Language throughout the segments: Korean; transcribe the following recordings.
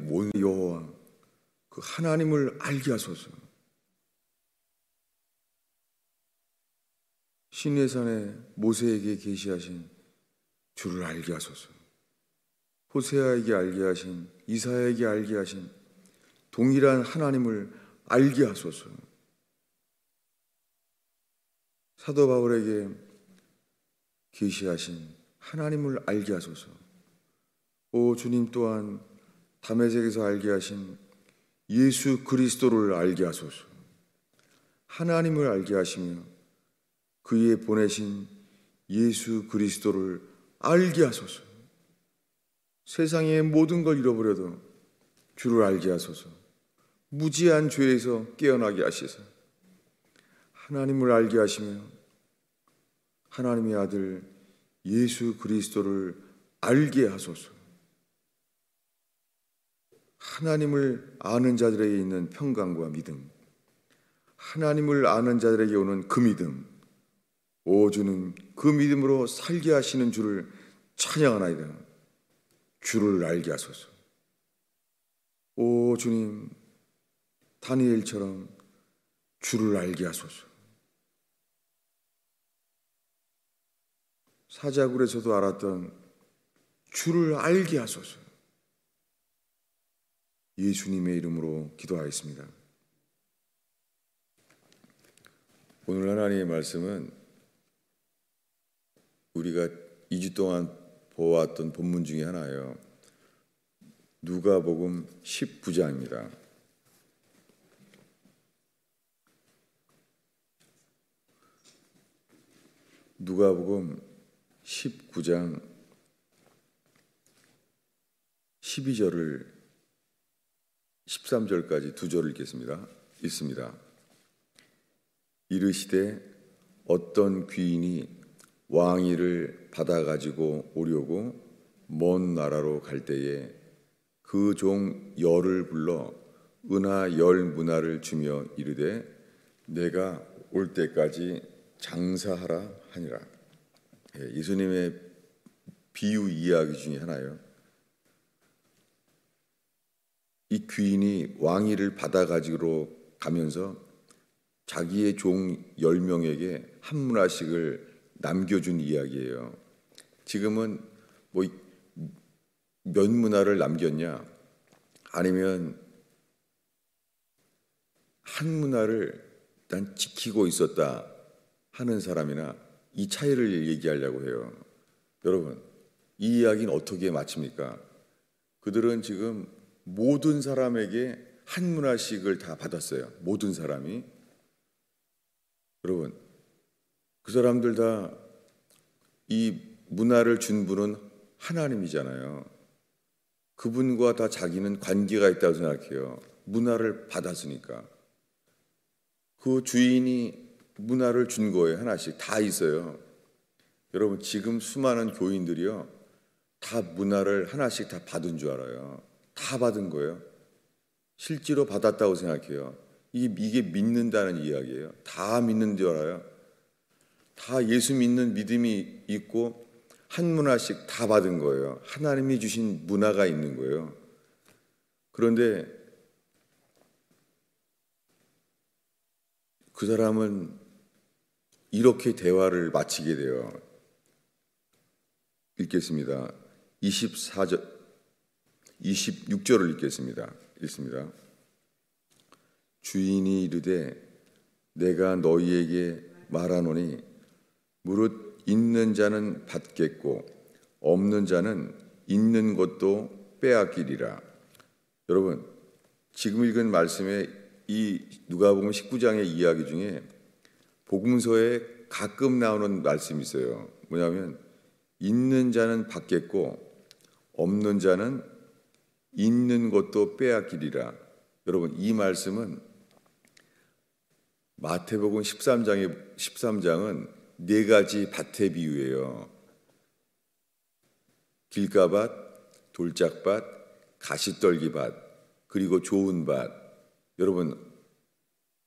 온 여호와 그 하나님을 알게 하소서. 시내산에 모세에게 계시하신 주를 알게 하소서. 호세아에게 알게 하신, 이사야에게 알게 하신 동일한 하나님을 알게 하소서. 사도 바울에게 계시하신 하나님을 알게 하소서. 오 주님, 또한 다메섹에서 알게 하신 예수 그리스도를 알게 하소서. 하나님을 알게 하시며 그의 보내신 예수 그리스도를 알게 하소서. 세상의 모든 걸 잃어버려도 주를 알게 하소서. 무지한 죄에서 깨어나게 하시사 하나님을 알게 하시며 하나님의 아들 예수 그리스도를 알게 하소서. 하나님을 아는 자들에게 있는 평강과 믿음, 하나님을 아는 자들에게 오는 그 믿음, 오 주는 그 믿음으로 살게 하시는 주를 찬양하나이다. 주를 알게 하소서. 오 주님, 다니엘처럼 주를 알게 하소서. 사자굴에서도 알았던 주를 알게 하소서. 예수님의 이름으로 기도하였습니다. 오늘 하나님의 말씀은 우리가 2주 동안 보았던 본문 중에 하나예요. 누가복음 19장입니다. 누가복음 19장 12절을 13절까지 두 절을 읽습니다. 이르시되 어떤 귀인이 왕위를 받아가지고 오려고 먼 나라로 갈 때에 그 종 열을 불러 은하 10문화를 주며 이르되 내가 올 때까지 장사하라 하니라. 예수님의 비유 이야기 중에 하나예요. 이 귀인이 왕위를 받아가지고 가면서 자기의 종 10명에게 한 문화씩을 남겨준 이야기예요. 지금은 뭐 몇 문화를 남겼냐, 아니면 한 문화를 난 지키고 있었다 하는 사람이나 이 차이를 얘기하려고 해요. 여러분, 이 이야기는 어떻게 마칩니까? 그들은 지금 모든 사람에게 한 문화씩을 다 받았어요. 모든 사람이. 여러분, 그 사람들 다 이 문화를 준 분은 하나님이잖아요. 그분과 다 자기는 관계가 있다고 생각해요. 문화를 받았으니까. 그 주인이 문화를 준 거예요. 하나씩 다 있어요. 여러분, 지금 수많은 교인들이요, 다 문화를 하나씩 다 받은 줄 알아요. 다 받은 거예요. 실제로 받았다고 생각해요. 이게 믿는다는 이야기예요. 다 믿는 줄 알아요. 다 예수 믿는 믿음이 있고 한 문화씩 다 받은 거예요. 하나님이 주신 문화가 있는 거예요. 그런데 그 사람은 이렇게 대화를 마치게 돼요. 읽겠습니다. 26절을 읽습니다. 주인이 이르되 내가 너희에게 말하노니 무릇 있는 자는 받겠고 없는 자는 있는 것도 빼앗기리라. 여러분, 지금 읽은 말씀에 이 누가복음 19장의 이야기 중에 복음서에 가끔 나오는 말씀이 있어요. 뭐냐면 있는 자는 받겠고 없는 자는 있는 것도 빼앗기리라. 여러분, 이 말씀은 마태복음 13장은 네 가지 밭의 비유예요. 길가밭, 돌짝밭, 가시떨기밭, 그리고 좋은 밭. 여러분,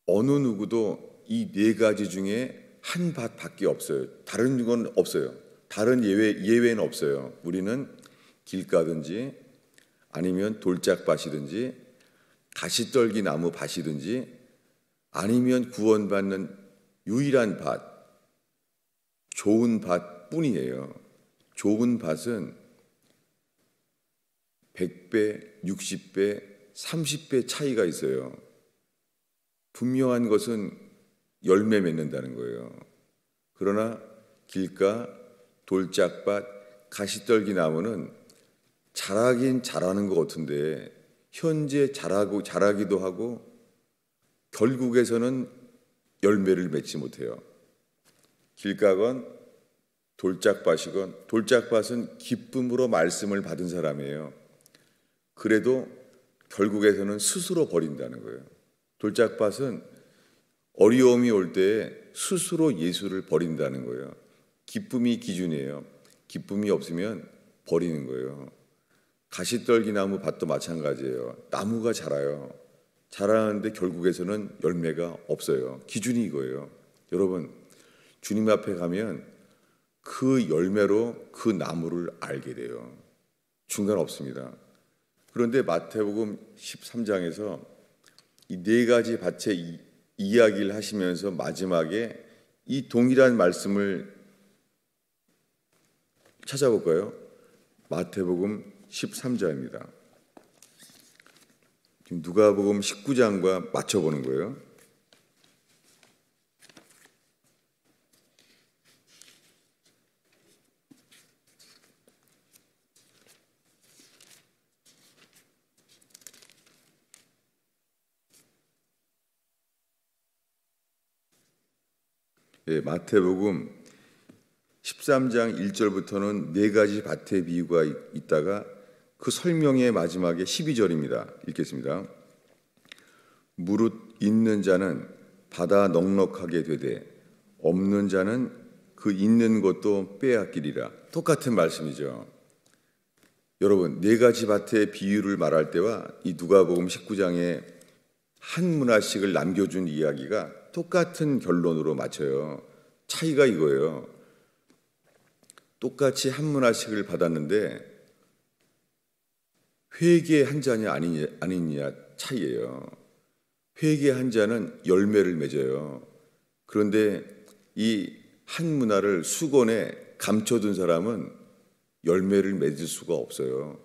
어느 누구도 이 네 가지 중에 한 밭밖에 없어요. 다른 건 없어요. 다른 예외는 없어요. 우리는 길가든지 아니면 돌짝밭이든지 가시떨기 나무 밭이든지 아니면 구원받는 유일한 밭, 좋은 밭뿐이에요. 좋은 밭은 100배, 60배, 30배 차이가 있어요. 분명한 것은 열매 맺는다는 거예요. 그러나 길가, 돌짝밭, 가시떨기 나무는 자라긴 자라는 것 같은데 현재 자라기도 하고 결국에서는 열매를 맺지 못해요. 길가건 돌짝밭이건, 돌짝밭은 기쁨으로 말씀을 받은 사람이에요. 그래도 결국에서는 스스로 버린다는 거예요. 돌짝밭은 어려움이 올 때 스스로 예수를 버린다는 거예요. 기쁨이 기준이에요. 기쁨이 없으면 버리는 거예요. 가시떨기 나무 밭도 마찬가지예요. 나무가 자라요. 자라는데 결국에서는 열매가 없어요. 기준이 이거예요. 여러분, 주님 앞에 가면 그 열매로 그 나무를 알게 돼요. 중간 없습니다. 그런데 마태복음 13장에서 이 네 가지 밭의 이야기를 하시면서 마지막에 이 동일한 말씀을 찾아볼까요? 마태복음 13장입니다. 지금 누가복음 19장과 맞춰보는 거예요. 예, 마태복음 13장 1절부터는 네 가지 밭의 비유가 있다가 그 설명의 마지막에 12절입니다. 읽겠습니다. 무릇 있는 자는 받아 넉넉하게 되되 없는 자는 그 있는 것도 빼앗기리라. 똑같은 말씀이죠. 여러분, 네 가지 밭의 비유를 말할 때와 이 누가복음 19장에 한 문화씩을 남겨준 이야기가 똑같은 결론으로 맞춰요. 차이가 이거예요. 똑같이 한 문화씩을 받았는데 회개 한 자냐 아니냐 차이예요. 회개 한 자는 열매를 맺어요. 그런데 이 한 문화를 수건에 감춰둔 사람은 열매를 맺을 수가 없어요.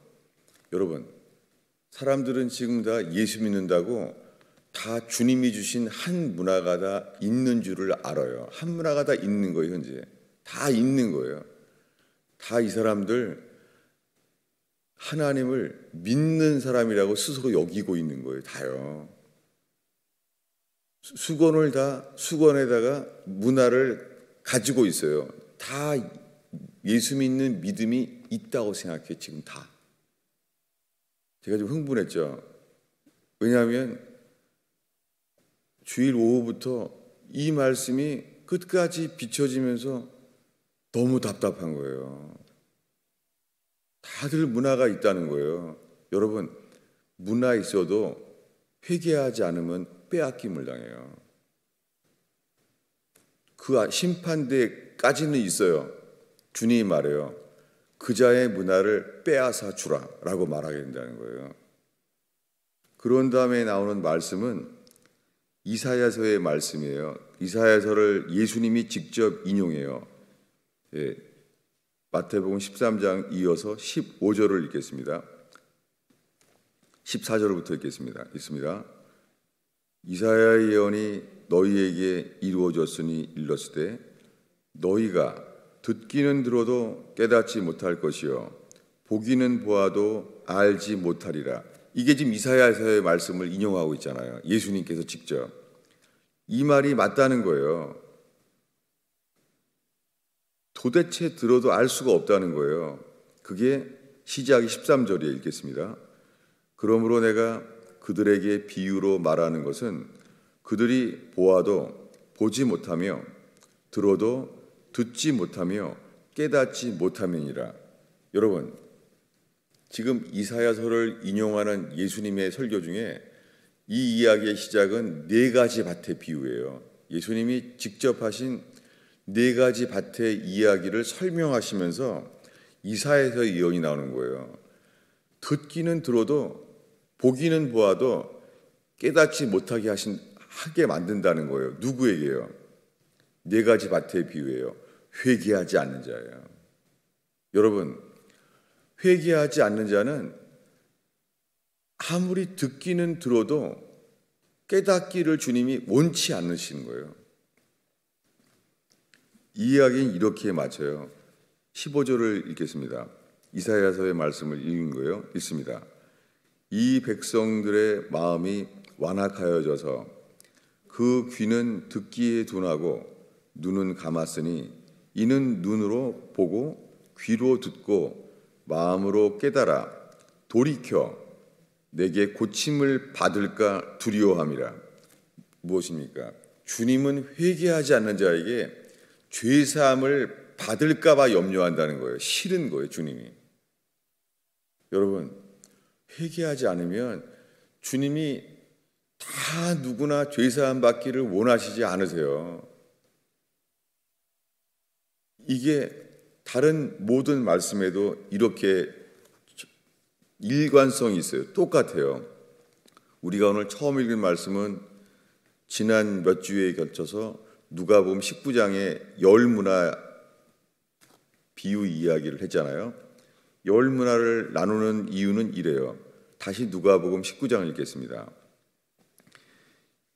여러분, 사람들은 지금 다 예수 믿는다고 다 주님이 주신 한 문화가 다 있는 줄을 알아요. 한 문화가 다 있는 거예요. 현재 다 있는 거예요. 다 이 사람들 하나님을 믿는 사람이라고 스스로 여기고 있는 거예요. 다요. 수건에다가 문화를 가지고 있어요. 다 예수 믿는 믿음이 있다고 생각해. 지금 다. 제가 좀 흥분했죠. 왜냐하면 주일 오후부터 이 말씀이 끝까지 비춰지면서 너무 답답한 거예요. 다들 문화가 있다는 거예요. 여러분, 문화 있어도 회개하지 않으면 빼앗김을 당해요. 그 심판대까지는 있어요. 주님이 말해요. 그 자의 문화를 빼앗아 주라 라고 말하게 된다는 거예요. 그런 다음에 나오는 말씀은 이사야서의 말씀이에요. 이사야서를 예수님이 직접 인용해요. 예, 마태복음 13장 이어서 15절을 읽겠습니다. 14절부터 읽습니다. 이사야의 예언이 너희에게 이루어졌으니 일렀으되 너희가 듣기는 들어도 깨닫지 못할 것이요 보기는 보아도 알지 못하리라. 이게 지금 이사야서의 말씀을 인용하고 있잖아요. 예수님께서 직접. 이 말이 맞다는 거예요. 도대체 들어도 알 수가 없다는 거예요. 그게 시작이 13절에 읽겠습니다. 그러므로 내가 그들에게 비유로 말하는 것은 그들이 보아도 보지 못하며 들어도 듣지 못하며 깨닫지 못함이니라. 여러분, 지금 이사야서를 인용하는 예수님의 설교 중에 이 이야기의 시작은 네 가지 밭의 비유예요. 예수님이 직접 하신 네 가지 밭의 이야기를 설명하시면서 이사야서 예언이 나오는 거예요. 듣기는 들어도 보기는 보아도 깨닫지 못하게 하게 만든다는 거예요. 누구에게요? 네 가지 밭의 비유예요. 회개하지 않는 자예요. 여러분, 회개하지 않는 자는 아무리 듣기는 들어도 깨닫기를 주님이 원치 않으시는 거예요. 이 이야기는 이렇게 맞춰요. 15절을 읽겠습니다. 이사야서의 말씀을 읽은 거예요. 읽습니다. 이 백성들의 마음이 완악하여져서 그 귀는 듣기에 둔하고 눈은 감았으니 이는 눈으로 보고 귀로 듣고 마음으로 깨달아 돌이켜 내게 고침을 받을까 두려워함이라. 무엇입니까? 주님은 회개하지 않는 자에게 죄사함을 받을까 봐 염려한다는 거예요. 싫은 거예요, 주님이. 여러분, 회개하지 않으면 주님이 다 누구나 죄사함 받기를 원하시지 않으세요. 이게 다른 모든 말씀에도 이렇게 일관성이 있어요. 똑같아요. 우리가 오늘 처음 읽은 말씀은 지난 몇 주에 걸쳐서 누가복음 19장의 열 문화 비유 이야기를 했잖아요. 열 문화를 나누는 이유는 이래요. 다시 누가복음 19장을 읽겠습니다.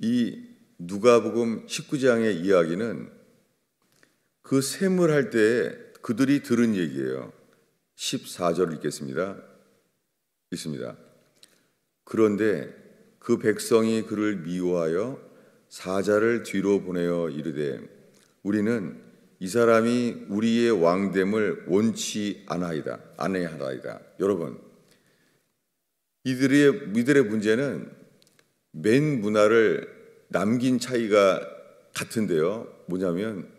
이 누가복음 19장의 이야기는 그 셈을 때 그들이 들은 얘기예요. 14절 읽겠습니다. 있습니다. 그런데 그 백성이 그를 미워하여 사자를 뒤로 보내어 이르되 우리는 이 사람이 우리의 왕됨을 원치 아니하나이다. 여러분, 이들의 문제는 맨 문화를 남긴 차이가 같은데요. 뭐냐면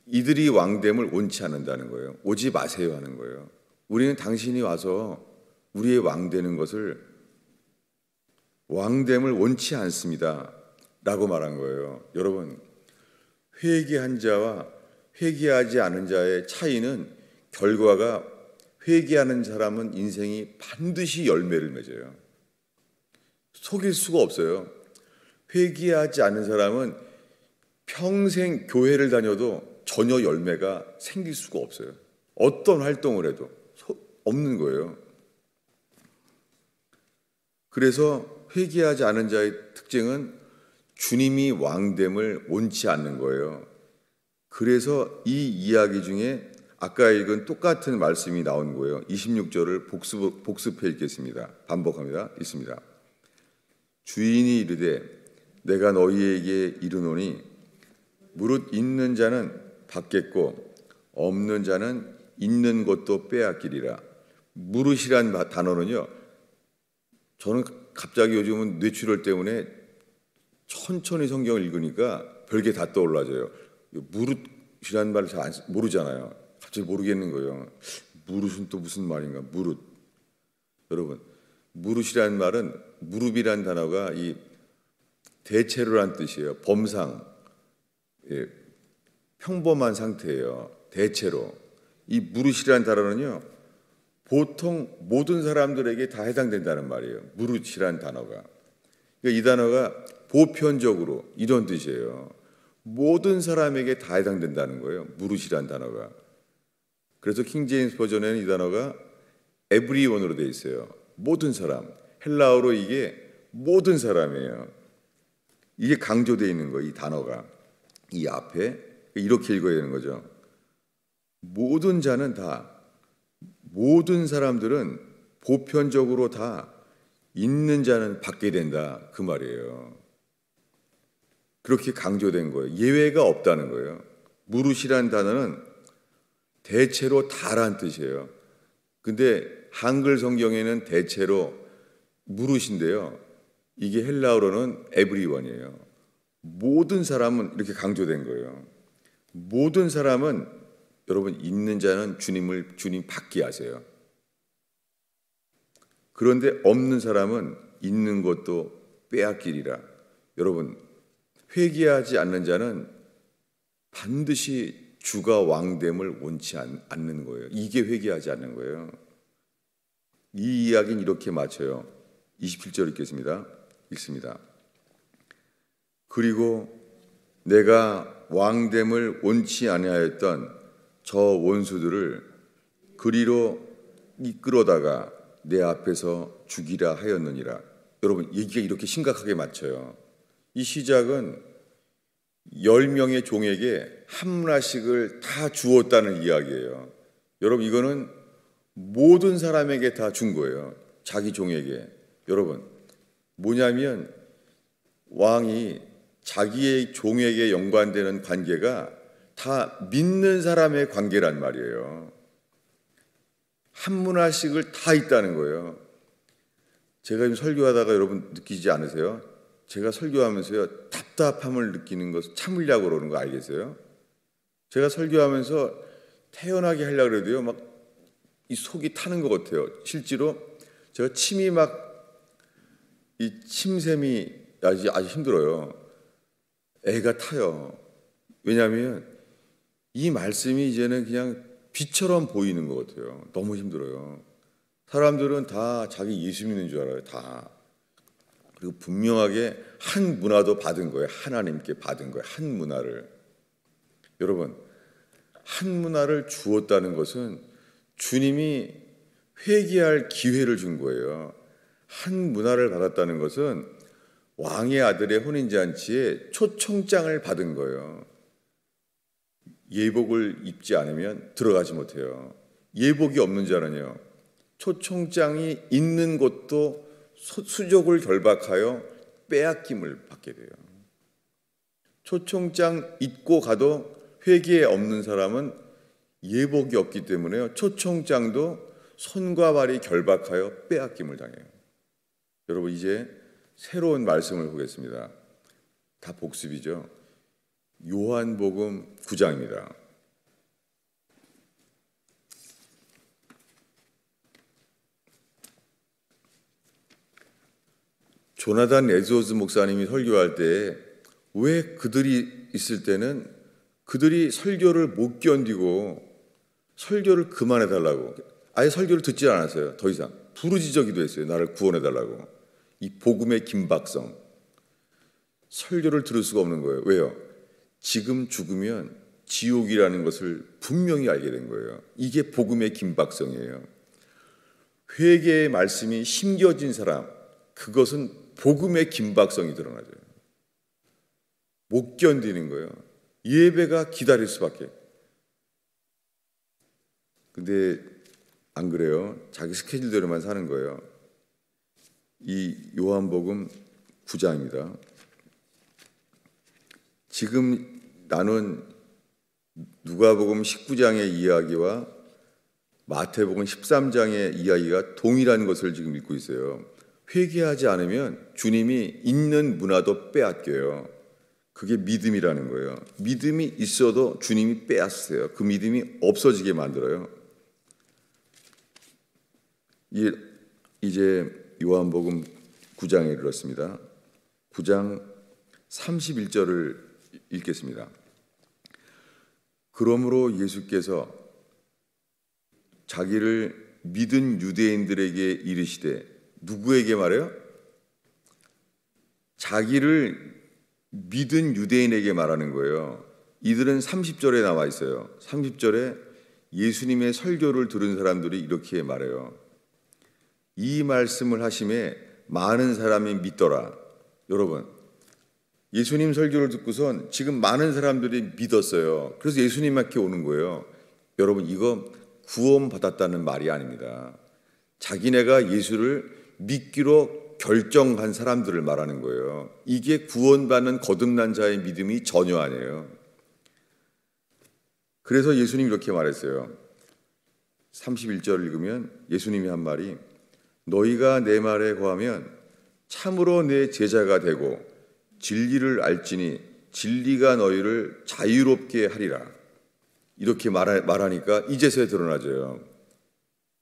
이들이 왕됨을 원치 않는다는 거예요. 오지 마세요 하는 거예요. 우리는 당신이 와서 우리의 왕되는 것을 왕됨을 원치 않습니다 라고 말한 거예요. 여러분, 회개한 자와 회개하지 않은 자의 차이는 결과가 회개하는 사람은 인생이 반드시 열매를 맺어요. 속일 수가 없어요. 회개하지 않는 사람은 평생 교회를 다녀도 전혀 열매가 생길 수가 없어요. 어떤 활동을 해도 없는 거예요. 그래서 회개하지 않은 자의 특징은 주님이 왕됨을 원치 않는 거예요. 그래서 이 이야기 중에 아까 읽은 똑같은 말씀이 나온 거예요. 26절을 복습해 읽겠습니다. 반복합니다. 있습니다. 주인이 이르되 내가 너희에게 이르노니 무릇 있는 자는 받겠고 없는 자는 있는 것도 빼앗기리라. 무릇이란 단어는요, 저는 갑자기 요즘은 뇌출혈 때문에 천천히 성경을 읽으니까 별게 다 떠올라져요. 무릇이란 말을 잘 모르잖아요. 갑자기 모르겠는 거예요. 무릇은 또 무슨 말인가? 무릇. 여러분, 무릇이란 말은 무릎이란 단어가 이 대체로란 뜻이에요. 범상, 평범한 상태예요. 대체로. 이 무릇이란 단어는요, 보통 모든 사람들에게 다 해당된다는 말이에요. 무릇이란 단어가. 그러니까 이 단어가 보편적으로 이런 뜻이에요. 모든 사람에게 다 해당된다는 거예요. 무릇이란 단어가. 그래서 킹제임스 버전에는 이 단어가 everyone으로 되어 있어요. 모든 사람. 헬라어로 이게 모든 사람이에요. 이게 강조되어 있는 거예요. 이 단어가. 이 앞에. 이렇게 읽어야 되는 거죠. 모든 자는 다, 모든 사람들은 보편적으로 다 있는 자는 받게 된다. 그 말이에요. 그렇게 강조된 거예요. 예외가 없다는 거예요. 무릇이란 단어는 대체로 다란 뜻이에요. 근데 한글 성경에는 대체로 무릇인데요. 이게 헬라어로는 everyone이에요. 모든 사람은 이렇게 강조된 거예요. 모든 사람은 여러분 있는 자는 주님 받게 하세요. 그런데 없는 사람은 있는 것도 빼앗기리라. 여러분, 회개하지 않는 자는 반드시 주가 왕됨을 원치 않는 거예요. 이게 회개하지 않는 거예요. 이 이야기는 이렇게 마쳐요. 27절 읽습니다. 그리고 내가 왕됨을 원치 아니하였던 저 원수들을 그리로 이끌어다가 내 앞에서 죽이라 하였느니라. 여러분, 얘기가 이렇게 심각하게 맞춰요. 이 시작은 10명의 종에게 한 문화씩을 다 주었다는 이야기예요. 여러분, 이거는 모든 사람에게 다 준 거예요. 자기 종에게. 여러분, 뭐냐면 왕이 자기의 종에게 연관되는 관계가 다 믿는 사람의 관계란 말이에요. 한 문화씩을 다 있다는 거예요. 제가 지금 설교하다가 여러분 느끼지 않으세요? 제가 설교하면서요, 답답함을 느끼는 것을 참으려고 그러는 거 알겠어요? 제가 설교하면서 태연하게 하려고 해도요, 막 이 속이 타는 것 같아요. 실제로 제가 침이 이 침샘이 아주 힘들어요. 애가 타요. 왜냐하면 이 말씀이 이제는 그냥 빛처럼 보이는 것 같아요. 너무 힘들어요. 사람들은 다 자기 예수 믿는 줄 알아요. 다. 그리고 분명하게 한 문화도 받은 거예요. 하나님께 받은 거예요. 한 문화를. 여러분, 한 문화를 주었다는 것은 주님이 회개할 기회를 준 거예요. 한 문화를 받았다는 것은 왕의 아들의 혼인잔치에 초청장을 받은 거예요. 예복을 입지 않으면 들어가지 못해요. 예복이 없는 자는요, 초청장이 있는 곳도 수족을 결박하여 빼앗김을 받게 돼요. 초청장 입고 가도 회개에 없는 사람은 예복이 없기 때문에요, 초청장도 손과 발이 결박하여 빼앗김을 당해요. 여러분, 이제 새로운 말씀을 보겠습니다. 다 복습이죠. 요한복음 9장입니다. 조나단 에드워즈 목사님이 설교할 때 왜 그들이 있을 때는 그들이 설교를 못 견디고 설교를 그만해달라고, 아예 설교를 듣지 않았어요. 더 이상 부르짖어 기도했어요. 나를 구원해달라고. 이 복음의 긴박성, 설교를 들을 수가 없는 거예요. 왜요? 지금 죽으면 지옥이라는 것을 분명히 알게 된 거예요. 이게 복음의 긴박성이에요. 회개의 말씀이 심겨진 사람, 그것은 복음의 긴박성이 드러나죠. 못 견디는 거예요. 예배가 기다릴 수밖에. 근데 안 그래요. 자기 스케줄대로만 사는 거예요. 이 요한복음 9장입니다. 지금 나눈 누가복음 19장의 이야기와 마태복음 13장의 이야기가 동일한 것을 지금 읽고 있어요. 회개하지 않으면 주님이 있는 문화도 빼앗겨요. 그게 믿음이라는 거예요. 믿음이 있어도 주님이 빼앗으세요. 그 믿음이 없어지게 만들어요. 이제 요한복음 9장에 이르렀습니다. 9장 31절을 읽겠습니다. 그러므로 예수께서 자기를 믿은 유대인들에게 이르시되, 누구에게 말해요? 자기를 믿은 유대인에게 말하는 거예요. 이들은 30절에 나와 있어요. 30절에 예수님의 설교를 들은 사람들이 이렇게 말해요. 이 말씀을 하심에 많은 사람이 믿더라. 여러분, 예수님 설교를 듣고선 지금 많은 사람들이 믿었어요. 그래서 예수님께 오는 거예요. 여러분, 이거 구원받았다는 말이 아닙니다. 자기네가 예수를 믿기로 결정한 사람들을 말하는 거예요. 이게 구원받는 거듭난 자의 믿음이 전혀 아니에요. 그래서 예수님이 이렇게 말했어요. 31절 읽으면 예수님이 한 말이, 너희가 내 말에 거하면 참으로 내 제자가 되고 진리를 알지니 진리가 너희를 자유롭게 하리라. 이렇게 말하니까 이제서야 드러나져요.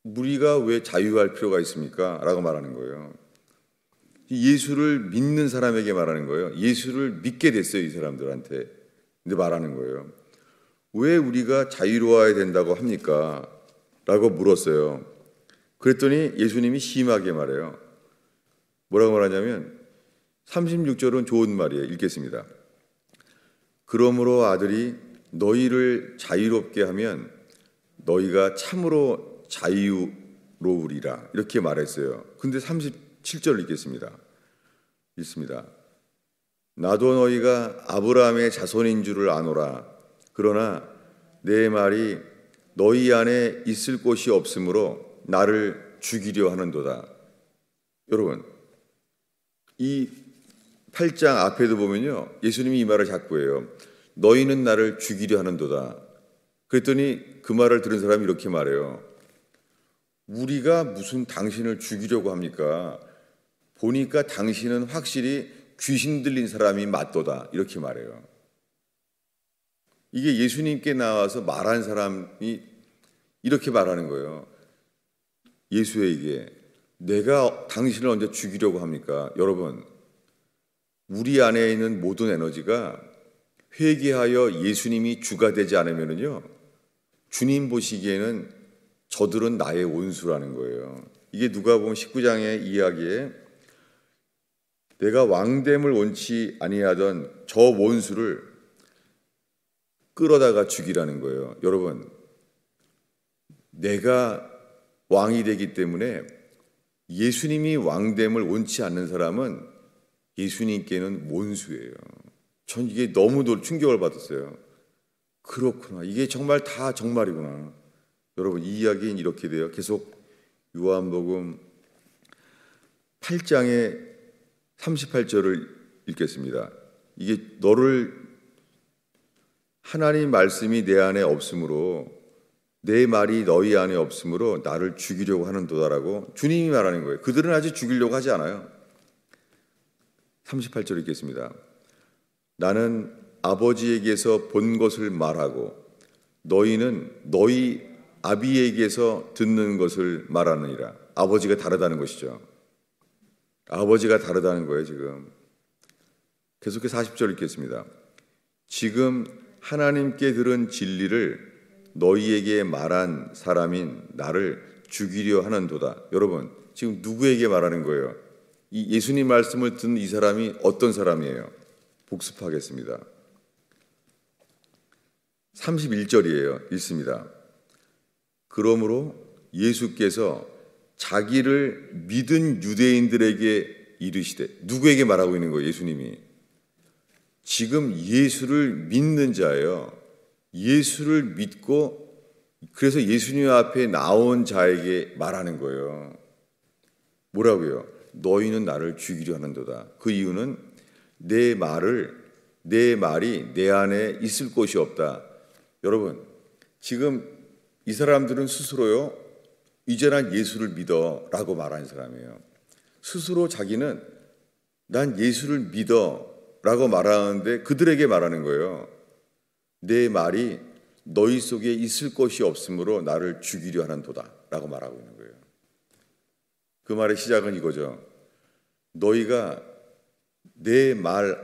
우리가 왜 자유할 필요가 있습니까? 라고 말하는 거예요. 예수를 믿는 사람에게 말하는 거예요. 예수를 믿게 됐어요, 이 사람들한테. 근데 말하는 거예요. 왜 우리가 자유로워야 된다고 합니까? 라고 물었어요. 그랬더니 예수님이 심하게 말해요. 뭐라고 말하냐면 36절은 좋은 말이에요. 읽겠습니다. 그러므로 아들이 너희를 자유롭게 하면 너희가 참으로 자유로우리라. 이렇게 말했어요. 근데 37절 읽겠습니다. 읽습니다. 나도 너희가 아브라함의 자손인 줄을 아노라. 그러나 내 말이 너희 안에 있을 곳이 없으므로 나를 죽이려 하는도다. 여러분, 이 8장 앞에도 보면요, 예수님이 이 말을 자꾸 해요. 너희는 나를 죽이려 하는도다. 그랬더니 그 말을 들은 사람이 이렇게 말해요. 우리가 무슨 당신을 죽이려고 합니까? 보니까 당신은 확실히 귀신 들린 사람이 맞도다. 이렇게 말해요. 이게 예수님께 나와서 말한 사람이 이렇게 말하는 거예요. 예수에게 내가 당신을 언제 죽이려고 합니까? 여러분, 우리 안에 있는 모든 에너지가 회개하여 예수님이 주가 되지 않으면요, 주님 보시기에는 저들은 나의 원수라는 거예요. 이게 누가복음 19장의 이야기에 내가 왕됨을 원치 아니하던 저 원수를 끌어다가 죽이라는 거예요. 여러분, 내가 왕이 되기 때문에 예수님이 왕됨을 원치 않는 사람은 예수님께는 원수예요. 전 이게 너무 충격을 받았어요. 그렇구나. 이게 정말 다 정말이구나. 여러분, 이 이야기는 이렇게 돼요. 계속 요한복음 8장의 38절을 읽겠습니다. 이게 너를 하나님 말씀이 내 안에 없으므로 내 말이 너희 안에 없으므로 나를 죽이려고 하는도다라고 주님이 말하는 거예요. 그들은 아직 죽이려고 하지 않아요. 38절 읽겠습니다. 나는 아버지에게서 본 것을 말하고 너희는 너희 아비에게서 듣는 것을 말하느니라. 아버지가 다르다는 것이죠. 아버지가 다르다는 거예요, 지금. 계속해서 40절 읽겠습니다. 지금 하나님께 들은 진리를 너희에게 말한 사람인 나를 죽이려 하는도다. 여러분, 지금 누구에게 말하는 거예요? 이 예수님 말씀을 듣는 이 사람이 어떤 사람이에요? 복습하겠습니다. 31절이에요. 읽습니다. 그러므로 예수께서 자기를 믿은 유대인들에게 이르시되, 누구에게 말하고 있는 거예요? 예수님이. 지금 예수를 믿는 자예요. 예수를 믿고 그래서 예수님 앞에 나온 자에게 말하는 거예요. 뭐라고요? 너희는 나를 죽이려 하는도다. 그 이유는 내 말이 내 안에 있을 곳이 없다. 여러분, 지금 이 사람들은 스스로요, 이제 난 예수를 믿어 라고 말하는 사람이에요. 스스로 자기는 난 예수를 믿어 라고 말하는데 그들에게 말하는 거예요. 내 말이 너희 속에 있을 것이 없으므로 나를 죽이려 하는도다 라고 말하고 있는 거예요. 그 말의 시작은 이거죠. 너희가 내 말이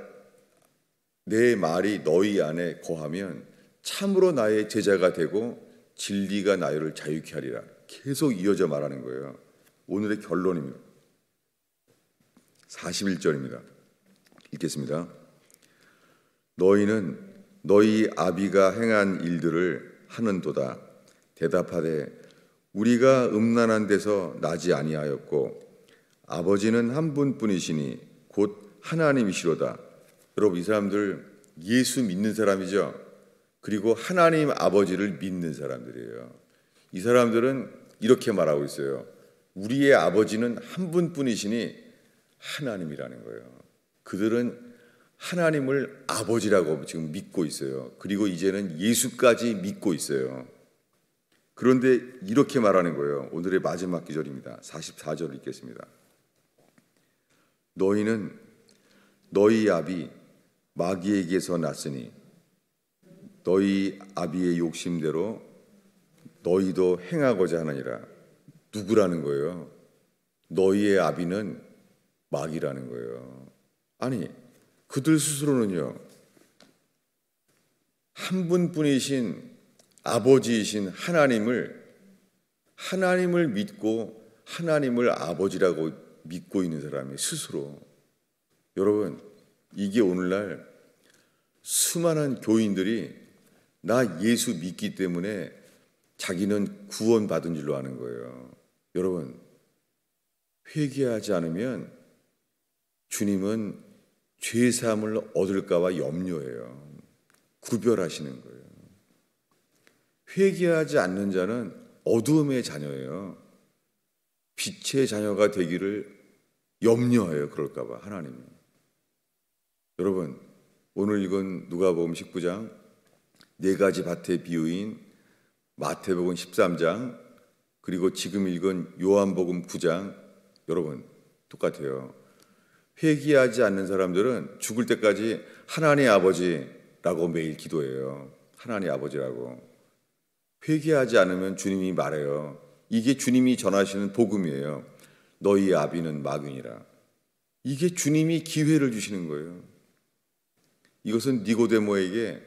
너희 안에 거하면 참으로 나의 제자가 되고 진리가 너희를 자유케 하리라. 계속 이어져 말하는 거예요. 오늘의 결론입니다. 41절입니다. 읽겠습니다. 너희는 너희 아비가 행한 일들을 하는도다. 대답하되 우리가 음란한 데서 나지 아니하였고 아버지는 한 분뿐이시니 곧 하나님이시로다. 여러분, 이 사람들 예수 믿는 사람이죠. 그리고 하나님 아버지를 믿는 사람들이에요. 이 사람들은 이렇게 말하고 있어요. 우리의 아버지는 한 분뿐이시니 하나님이라는 거예요. 그들은 하나님을 아버지라고 지금 믿고 있어요. 그리고 이제는 예수까지 믿고 있어요. 그런데 이렇게 말하는 거예요. 오늘의 마지막 기절입니다. 44절을 읽겠습니다. 너희는 너희 아비 마귀에게서 났으니 너희 아비의 욕심대로 너희도 행하고자 하느니라. 누구라는 거예요? 너희의 아비는 마귀라는 거예요. 아니, 그들 스스로는요, 한 분뿐이신 아버지이신 하나님을 믿고 하나님을 아버지라고 믿고 있는 사람이 스스로. 여러분, 이게 오늘날 수많은 교인들이 나 예수 믿기 때문에 자기는 구원받은 줄로 아는 거예요. 여러분, 회개하지 않으면 주님은 죄사함을 얻을까봐 염려해요. 구별하시는 거예요. 회개하지 않는 자는 어두움의 자녀예요. 빛의 자녀가 되기를 염려해요. 그럴까봐 하나님이. 여러분, 오늘 읽은 누가복음 19장, 네 가지 밭의 비유인 마태복음 13장, 그리고 지금 읽은 요한복음 9장, 여러분 똑같아요. 회개하지 않는 사람들은 죽을 때까지 하나님 아버지라고 매일 기도해요. 하나님 아버지라고. 회개하지 않으면 주님이 말해요. 이게 주님이 전하시는 복음이에요. 너희 아비는 마귀니라. 이게 주님이 기회를 주시는 거예요. 이것은 니고데모에게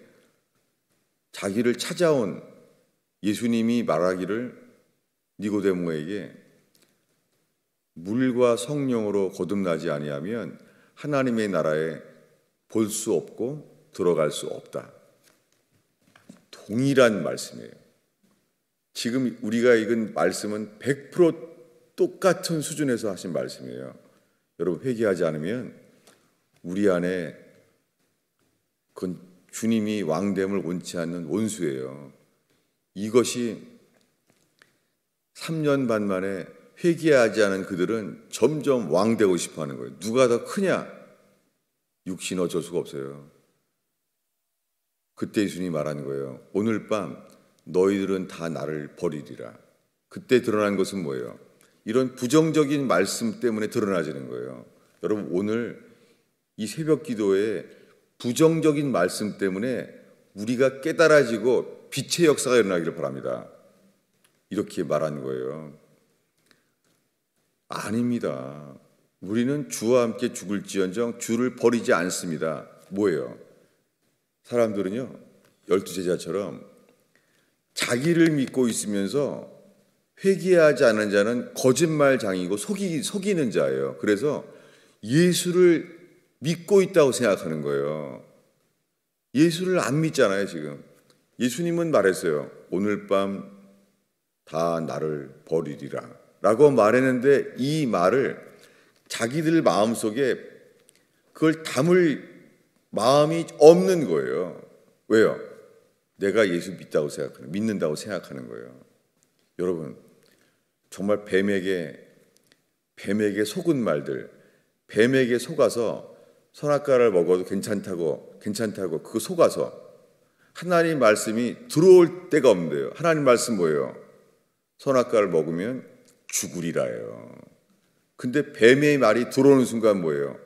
자기를 찾아온 예수님이 말하기를 니고데모에게 물과 성령으로 거듭나지 아니하면 하나님의 나라에 볼 수 없고 들어갈 수 없다. 동일한 말씀이에요. 지금 우리가 읽은 말씀은 100% 똑같은 수준에서 하신 말씀이에요. 여러분, 회개하지 않으면 우리 안에 그건 주님이 왕됨을 원치 않는 원수예요. 이것이 3년 반 만에 회개하지 않은 그들은 점점 왕되고 싶어 하는 거예요. 누가 더 크냐? 육신 어쩔 수가 없어요. 그때 예수님이 말하는 거예요. 오늘 밤 너희들은 다 나를 버리리라. 그때 드러난 것은 뭐예요? 이런 부정적인 말씀 때문에 드러나지는 거예요. 여러분, 오늘 이 새벽 기도에 부정적인 말씀 때문에 우리가 깨달아지고 빛의 역사가 일어나기를 바랍니다. 이렇게 말한 거예요. 아닙니다. 우리는 주와 함께 죽을지언정 주를 버리지 않습니다. 뭐예요? 사람들은요, 12제자처럼 자기를 믿고 있으면서 회개하지 않은 자는 거짓말장이고 속이는 자예요. 그래서 예수를 믿고 있다고 생각하는 거예요. 예수를 안 믿잖아요, 지금. 예수님은 말했어요. 오늘 밤 다 나를 버리리라 라고 말했는데 이 말을 자기들 마음속에 그걸 담을 마음이 없는 거예요. 왜요? 내가 예수 믿는다고 생각하는 거예요. 여러분, 정말 뱀에게 속은 말들, 뱀에게 속아서 선악과를 먹어도 괜찮다고 그거 속아서 하나님 말씀이 들어올 데가 없는데요. 하나님 말씀 뭐예요? 선악과를 먹으면 죽으리라예요. 근데 뱀의 말이 들어오는 순간 뭐예요?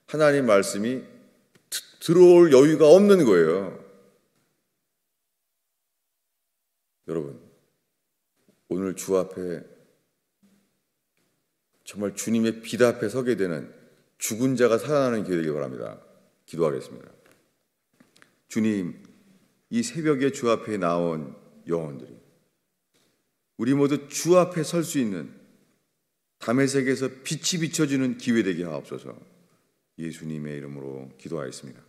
하나님 말씀이 들어올 여유가 없는 거예요. 여러분, 오늘 주 앞에 정말 주님의 빛 앞에 서게 되는 죽은 자가 살아나는 기회 되길 바랍니다. 기도하겠습니다. 주님, 이 새벽에 주 앞에 나온 영혼들이 우리 모두 주 앞에 설 수 있는 다메섹에서 빛이 비춰지는 기회 되게 하옵소서. 예수님의 이름으로 기도하였습니다.